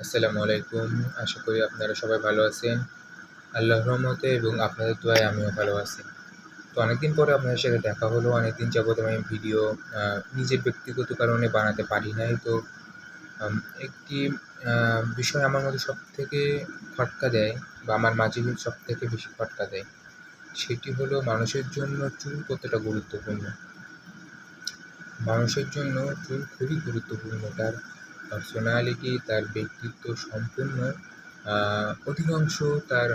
আসসালামু আলাইকুম। আশা করি আপনারা সবাই ভালো আছেন। আল্লাহর রহমতে এবং আপনাদের দোয়ায় আমিও ভালো আছি। তো অনেকদিন পরে আপনাদের সাথে দেখা হলো। অনেকদিন যাবৎ আমি ভিডিও নিজের ব্যক্তিগত কারণে বানাতে পারি নাই। তো আম একটি আ বিষয় আমার মধ্যে সবথেকে খটকা দেয় বা আমার মাঝে সবথেকে বেশি খটকা দেয়। সেটি হলো মানুষের জন্য চুল কতটা গুরুত্বপূর্ণ। মানুষের জন্য চুল খুবই গুরুত্বপূর্ণ। তার পার্সোনালিটি, তার ব্যক্তিত্ব সম্পূর্ণ আ অধিকাংশ তার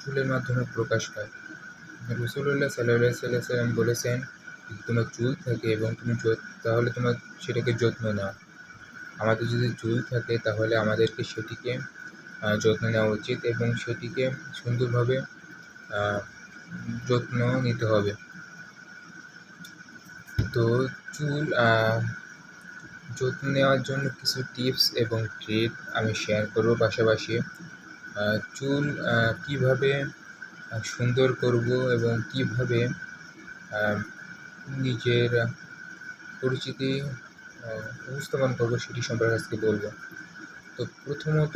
চুলের মাধ্যমে প্রকাশ পায়। রাসূলুল্লাহ সাল্লাল্লাহু আলাইহি ওয়াসাল্লাম বলেছেন, যদি তোমার চুল থাকে এবং তুমি তাহলে তোমার সেটাকে যত্ন নাও। আমাদের যদি চুল থাকে তাহলে আমাদেরকে সেটিকে যত্ন নেওয়া উচিত এবং সেটিকে সুন্দরভাবে আ যত্ন নিতে হবে। তো চুল যত্ন নেওয়ার জন্য কিছু টিপস এবং ট্রিক আমি শেয়ার করব। পাশাপাশি চুল কীভাবে সুন্দর করব এবং কীভাবে আ নিজের পরিচিতি উপস্থাপন করব সেটি সম্পর্কে আজকে বলব। তো প্রথমত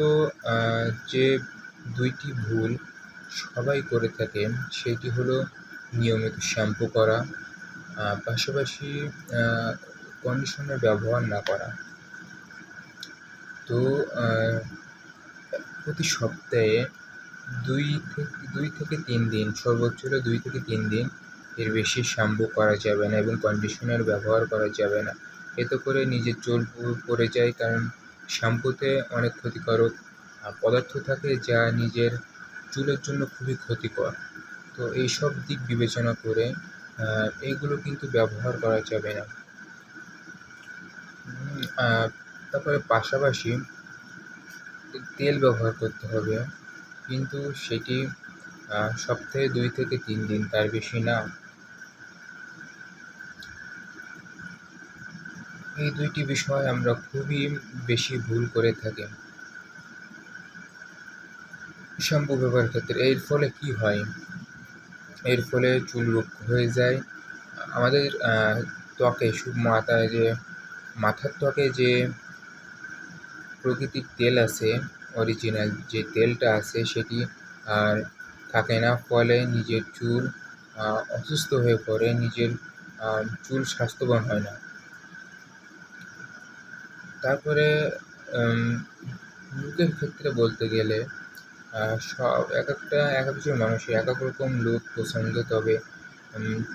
যে ২ টি ভুল সবাই করে থাকে সেটি হলো নিয়মিত শ্যাম্পু করা, পাশাপাশি আ কন্ডিশনার ব্যবহার না করা। তো প্রতি সপ্তাহে ২ থেকে ৩ দিন, সর্বোচ্চ হলে ২ থেকে ৩ দিন, এর বেশি শ্যাম্পু করা যাবে না এবং কন্ডিশনার ব্যবহার করা যাবে না। এতে করে নিজের চুল পড়ে যায়, কারণ শ্যাম্পুতে অনেক ক্ষতিকারক পদার্থ থাকে যা নিজের চুলের জন্য খুবই ক্ষতিকর। তো এইসব দিক বিবেচনা করে এগুলো কিন্তু ব্যবহার করা যাবে না। তারপরে পাশাপাশি তেল ব্যবহার করতে হবে, কিন্তু সেটি সপ্তাহে ২ থেকে ৩ দিন, তার বেশি না। এই ২ টি বিষয় আমরা খুবই বেশি ভুল করে থাকি শ্যাম্পু ব্যবহারের ক্ষেত্রে। এর ফলে কী হয়? এর ফলে চুল রুক্ষ হয়ে যায়। আমাদের ত্বকে মাথার ত্বকে যে প্রকৃতির তেল আছে, অরিজিনাল যে তেলটা আছে সেটি আর থাকে না। ফলে নিজের চুল অসুস্থ হয়ে পড়ে, নিজের চুল স্বাস্থ্যবান হয় না। তারপরে লুকের ক্ষেত্রে বলতে গেলে একেকজন মানুষের একেক রকম লুক পছন্দ। তবে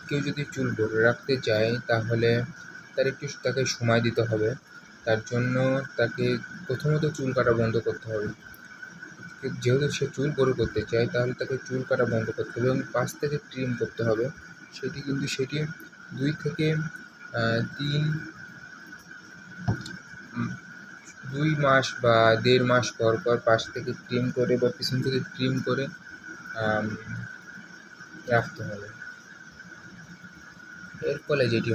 কেউ যদি চুল ধরে রাখতে চায় তাহলে তাকে সময় দিতে হবে। তার জন্য তাকে প্রথমত চুল কাটা বন্ধ করতে হবে। যেহেতু সে চুল বড় করতে চায় তাহলে তাকে চুল কাটা বন্ধ করতে হবে এবং পাশ থেকে ট্রিম করতে হবে। সেটি ২ থেকে ৩ ২ মাস বা ১.৫ মাস পর পাশ থেকে ট্রিম করে বা পিছন থেকে ট্রিম করে রাখতে হবে। এর ফলে যেটি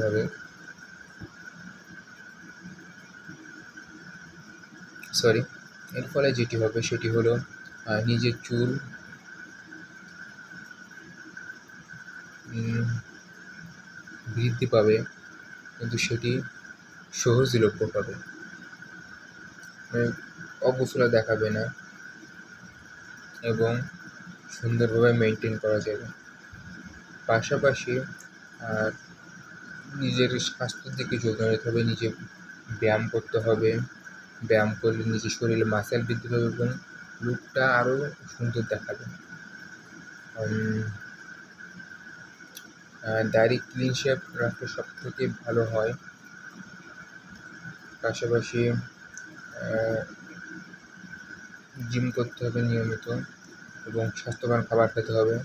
হবে সেটি হলো নিজের চুল বৃদ্ধি পাবে, কিন্তু সেটি সহজলভ্য পাবে, অগোছালো দেখাবে না এবং সুন্দরভাবে মেনটেন করা যাবে। পাশাপাশি নিজের স্বাস্থ্যের দিকে যত্ন নিতে হবে। নিজে ব্যায়াম করতে হবে। ব্যায়াম করলে নিজের শরীরে মাসল বৃদ্ধি পাবে এবং লুকটা আরও সুন্দর দেখাবে। দাড়ি ক্লিন শেভ রাখলে সবথেকে ভালো হয়। পাশাপাশি জিম করতে হবে নিয়মিত এবং স্বাস্থ্যবান খাবার খেতে হবে,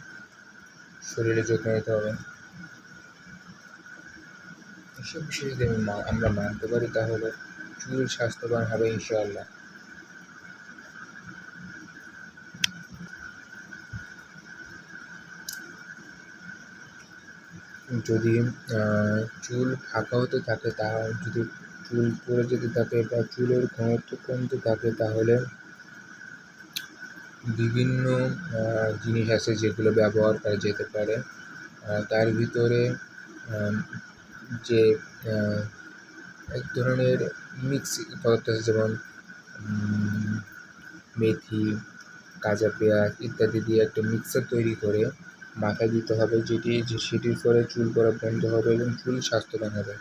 শরীরের যত্ন নিতে হবে। এসব বিষয় যদি আমরা মানতে পারি তাহলে চুল স্বাস্থ্যবান হবে ইনশাআল্লাহ। যদি চুল ফাঁকা হতে থাকে, যদি চুল পড়ে যেতে থাকে বা চুলের ঘনত্ব কমতে থাকে তাহলে বিভিন্ন জিনিস আছে যেগুলো ব্যবহার করা যেতে পারে। তার ভিতরে যে এক ধরনের মিক্স পদার্থ আছে, যেমন মেথি, কাঁচা পেঁয়াজ ইত্যাদি দিয়ে একটা মিক্সচার তৈরি করে মাথায় দিতে হবে, সেটির ফলে চুল পড়া বন্ধ হবে এবং চুল স্বাস্থ্যবান হবে।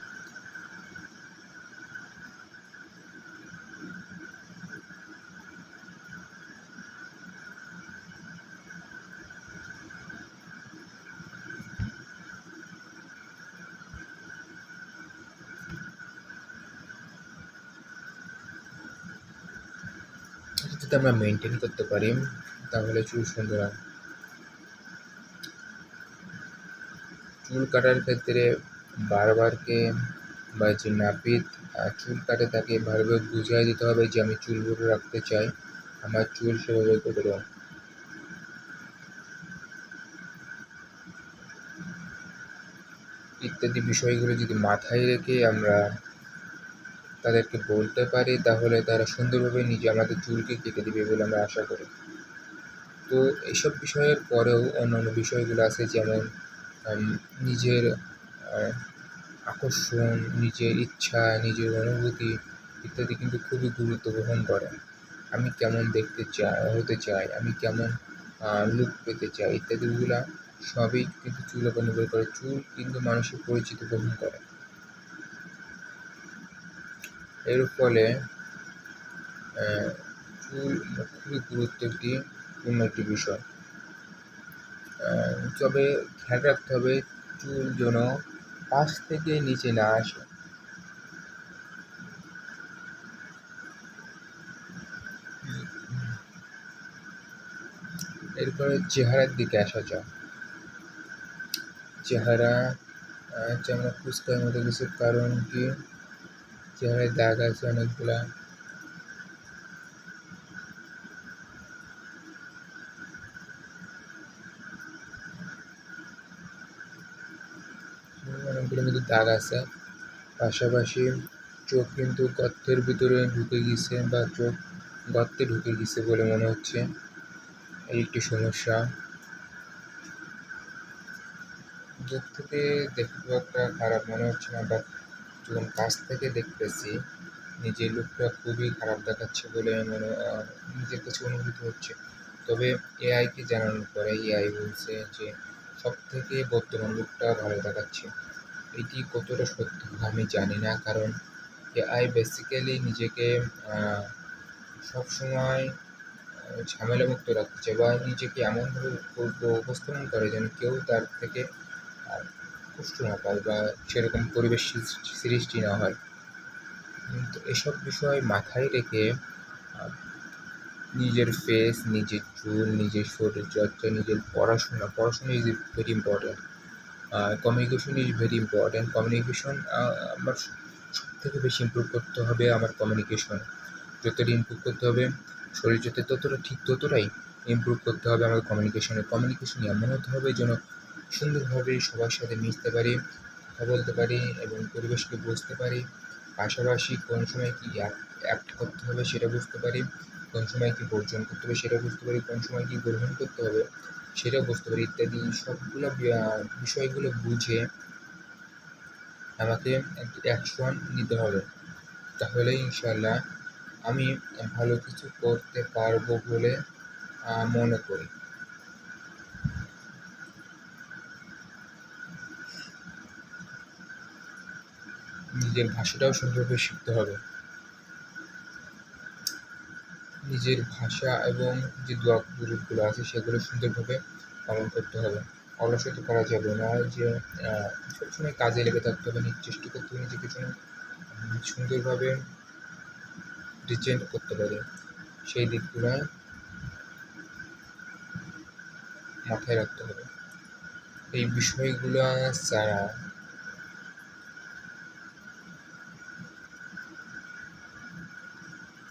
এটা যদি আমরা মেনটেন করতে পারি তাহলে চুল সুন্দর হয়। চুল কাটার ক্ষেত্রে বারবারকে বা যে নাপিত চুল কাটে তাকে ভালোভাবে বুঝিয়ে দিতে হবে যে আমি চুল বড় রাখতে চাই, আমার চুল সেভাবে কেটে দাও। ইত্যাদি বিষয়গুলো যদি মাথায় রেখে আমরা তাদেরকে বলতে পারি তাহলে তারা সুন্দরভাবে আমাদের চুলকে কেটে দেবে বলে আমরা আশা করি। তো এইসব বিষয়ের পরেও অন্যান্য বিষয়গুলো আছে, যেমন নিজের আকর্ষণ, নিজের ইচ্ছা, নিজের অনুভূতি ইত্যাদি কিন্তু খুবই গুরুত্ব বহন করে। আমি কেমন হতে চাই, আমি কেমন লুক পেতে চাই ইত্যাদিগুলা সবই কিন্তু চুলের উপর নির্ভর করে। চুল কিন্তু মানুষের পরিচিতি বহন করে। এর ফলে চুল খুবই গুরুত্বপূর্ণ একটি বিষয়। তবে খেয়াল রাখতে হবে চুল যেন পাশ থেকে নিচে না আসে। এরপরে চেহারার দিকে আসা যাক। চেহারা যেমন কুঁচকার মতো কিছু কারণ কি, চেহারায় দাগ আছে অনেকগুলা, অনেকগুলো কিন্তু দাগ আছে। পাশাপাশি চোখ কিন্তু গর্তের ভিতরে ঢুকে গেছে বা চোখ গর্তে ঢুকে গেছে বলে মনে হচ্ছে, এই একটি সমস্যা। দূর থেকে দেখতে খুব একটা খারাপ মনে হচ্ছে না, বাট যখন কাছ থেকে দেখতেছি নিজের লুকটা খুবই খারাপ দেখাচ্ছে বলে নিজের কাছে অনুভূতি হচ্ছে। তবে এআইকে জানানোর পরে এআই বলছে যে সব থেকে বর্তমান লুকটা ভালো দেখাচ্ছে। এটি কতটা সত্য আমি জানি না, কারণ এআই বেসিক্যালি নিজেকে সবসময় ঝামেলামুক্ত রাখতে চায় বা নিজেকে এমনভাবে উপস্থাপন করে যেন কেউ তার থেকে কষ্ট না পায় বা সেরকম পরিবেশ সৃষ্টি না হয়। তো এসব বিষয় মাথায় রেখে নিজের ফেস, নিজের চুল, নিজের শরীরচর্চা, নিজের পড়াশোনা is very important. Communication is very important. Communication আমার সবথেকে বেশি ইমপ্রুভ করতে হবে। আমার কমিউনিকেশন যতটা ইমপ্রুভ করতে হবে, শরীরচর্চা ততটাই ইমপ্রুভ করতে হবে আমার কমিউনিকেশন এমন হতে হবে যেন সুন্দরভাবে সবার সাথে মিশতে পারি, কথা বলতে পারি এবং পরিবেশকে বুঝতে পারি। পাশাপাশি কোন সময় কী অ্যাক্ট করতে হবে সেটা বুঝতে পারি, কোন সময় কী বর্জন করতে হবে সেটা বুঝতে পারি, কোন সময় কী গ্রহণ করতে হবে সেটা বুঝতে পারি ইত্যাদি সবগুলো বিষয়গুলো বুঝে আমাকে একটি অ্যাকশন নিতে হবে। তাহলে ইনশাআল্লাহ আমি ভালো কিছু করতে পারবো বলে মনে করি। নিজের ভাষাটাও সুন্দরভাবে শিখতে হবে। নিজের ভাষা এবং যে দোয়া-দুরূদগুলো আছে সেগুলো সুন্দরভাবে পালন করতে হবে। অলসতা করা যাবে না, যে সবসময় কাজে লেগে থাকতে হবে, চেষ্টা করতে হবে নিজেকে যেন সুন্দরভাবে প্রেজেন্ট করতে পারি। সেই দিকগুলো মাথায় রাখতে হবে। এই বিষয়গুলো ছাড়া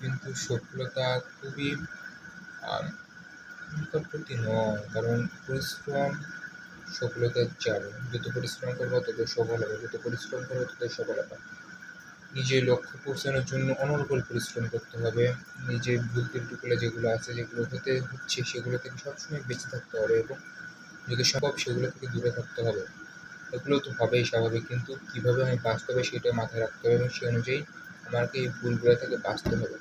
কিন্তু সফলতা খুবই নিকটবর্তী নয়, কারণ পরিশ্রম সফলতার চাবি। যত পরিশ্রম করবো তত সফল হবে, যত পরিশ্রম করবো তত সফলতা। নিজের লক্ষ্যে পৌঁছানোর জন্য অনর্গল পরিশ্রম করতে হবে। নিজের ভুল ত্রুটিগুলো যেগুলো আছে, যেগুলো হচ্ছে সেগুলো থেকে সবসময় বেঁচে থাকতে হবে এবং যদি সম্ভব সেগুলো থেকে দূরে থাকতে হবে। এগুলো তো হবেই স্বাভাবিক, কিন্তু কীভাবে আমি বাঁচতে হবে সেটা মাথায় রাখতে হবে এবং সে অনুযায়ী আমাকে এই ভুলগুলো থেকে বাঁচতে হবে।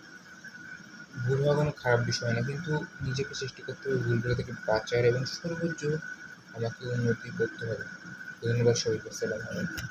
ভুল হওয়া কোনো খারাপ বিষয় না, কিন্তু নিজেকে চেষ্টা করতে হবে ভুলগুলো থেকে বাঁচার এবং সর্বোচ্চ আমাকে উন্নতি করতে হবে। ধন্যবাদ সবাইকে। আসসালামু আলাইকুম।